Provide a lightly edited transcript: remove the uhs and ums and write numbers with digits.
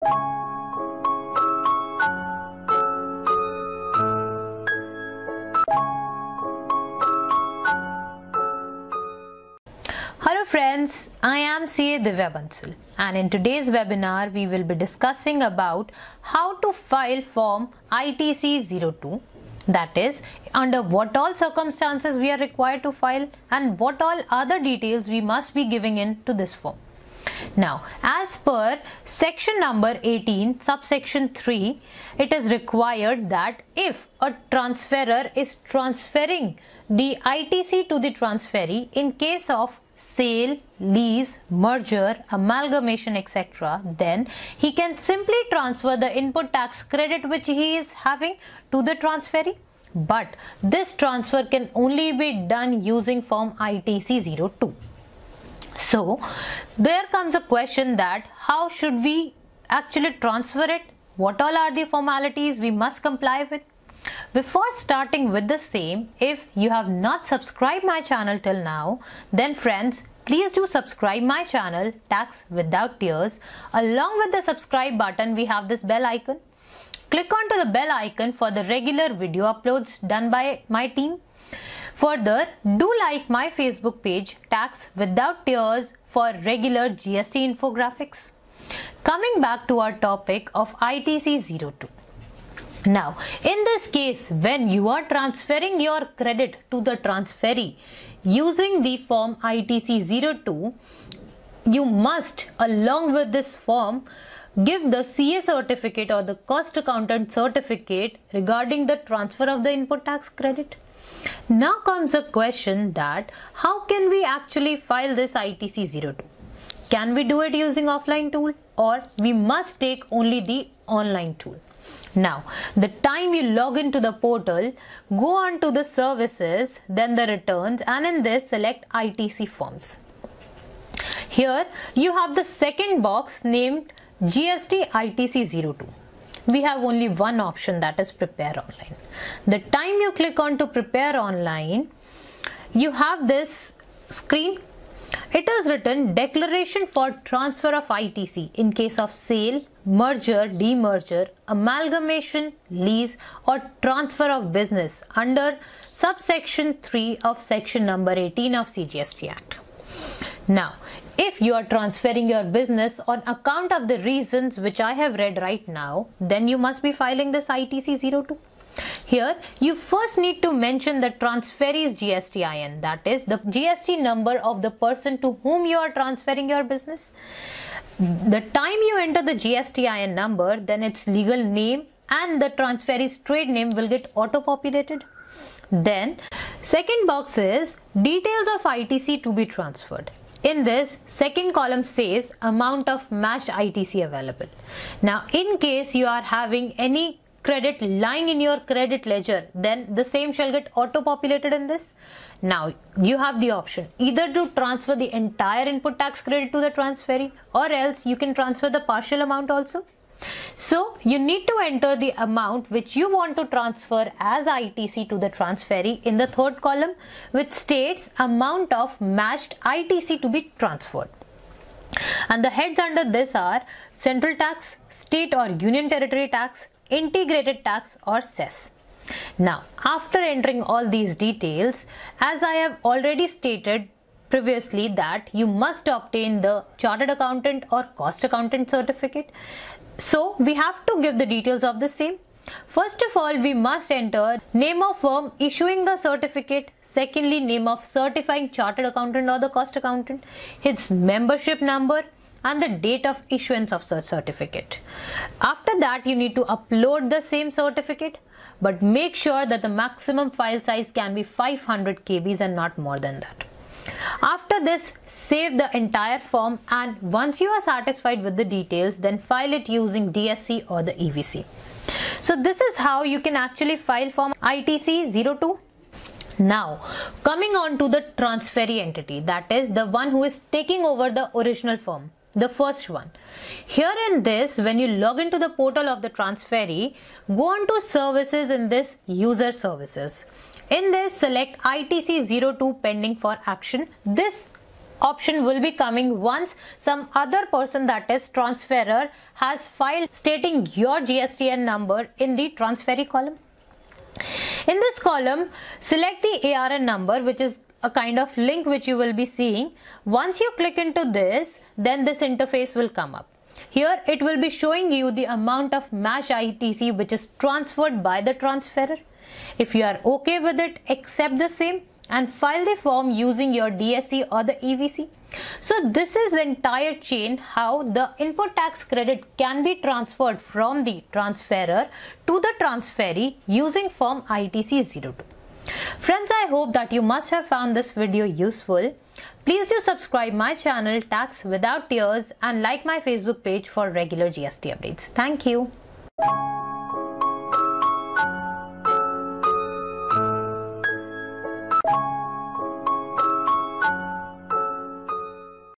Hello friends, I am CA Divya Bansal, and in today's webinar we will be discussing about how to file form ITC02, that is under what all circumstances we are required to file and what all other details we must be giving in to this form. Now, as per section number 18 subsection 3, it is required that if a transferor is transferring the ITC to the transferee in case of sale, lease, merger, amalgamation, etc., then he can simply transfer the input tax credit which he is having to the transferee. But this transfer can only be done using form ITC02. So there comes a question that how should we actually transfer it? What all are the formalities we must comply with? Before starting with the same, if you have not subscribed my channel till now, then friends, please do subscribe my channel Tax Without Tears. Along with the subscribe button, we have this bell icon. Click onto the bell icon for the regular video uploads done by my team. Further, do like my Facebook page Tax Without Tears for regular GST infographics. Coming back to our topic of ITC02. Now, in this case, when you are transferring your credit to the transferee using the form ITC02, you must, along with this form, give the CA certificate or the cost accountant certificate regarding the transfer of the input tax credit. Now comes a question that how can we actually file this ITC02? Can we do it using offline tool or we must take only the online tool? Now, the time you log into the portal, go on to the services, then the returns, and in this select ITC forms. Here you have the second box named GST ITC02. We have only one option, that is prepare online. The time you click on to prepare online, you have this screen. It is written declaration for transfer of ITC in case of sale, merger, demerger, amalgamation, lease or transfer of business under subsection 3 of section number 18 of CGST Act. Now, if you are transferring your business on account of the reasons which I have read right now, then you must be filing this ITC02. Here, you first need to mention the transferee's GSTIN, that is the GST number of the person to whom you are transferring your business. The time you enter the GSTIN number, then its legal name and the transferee's trade name will get auto-populated. Then, second box is details of ITC to be transferred. In this, second column says amount of matched ITC available. Now, in case you are having any credit lying in your credit ledger, then the same shall get auto-populated in this. Now, you have the option either to transfer the entire input tax credit to the transferee or else you can transfer the partial amount also. So, you need to enter the amount which you want to transfer as ITC to the transferee in the third column, which states amount of matched ITC to be transferred. And the heads under this are central tax, state or union territory tax, integrated tax or cess. Now, after entering all these details, as I have already stated previously that you must obtain the chartered accountant or cost accountant certificate. So, we have to give the details of the same. First of all, we must enter name of firm issuing the certificate. Secondly, name of certifying chartered accountant or the cost accountant, its membership number and the date of issuance of such certificate. After that, you need to upload the same certificate, but make sure that the maximum file size can be 500 KBs and not more than that. After this, save the entire form, and once you are satisfied with the details, then file it using DSC or the EVC. So this is how you can actually file form ITC02. Now, coming on to the transferee entity, that is the one who is taking over the original form, the first one. Here in this, when you log into the portal of the transferee, go on to services in this user services. In this, select ITC02 pending for action. This option will be coming once some other person, that is transferor, has filed stating your GSTN number in the transferee column. In this column, select the ARN number, which is a kind of link which you will be seeing. Once you click into this, then this interface will come up. Here it will be showing you the amount of MASH ITC which is transferred by the transferor. If you are okay with it, accept the same and file the form using your DSC or the EVC. So this is the entire chain how the input tax credit can be transferred from the transferor to the transferee using form ITC02. Friends, I hope that you must have found this video useful. Please do subscribe my channel Tax Without Tears and like my Facebook page for regular GST updates. Thank you.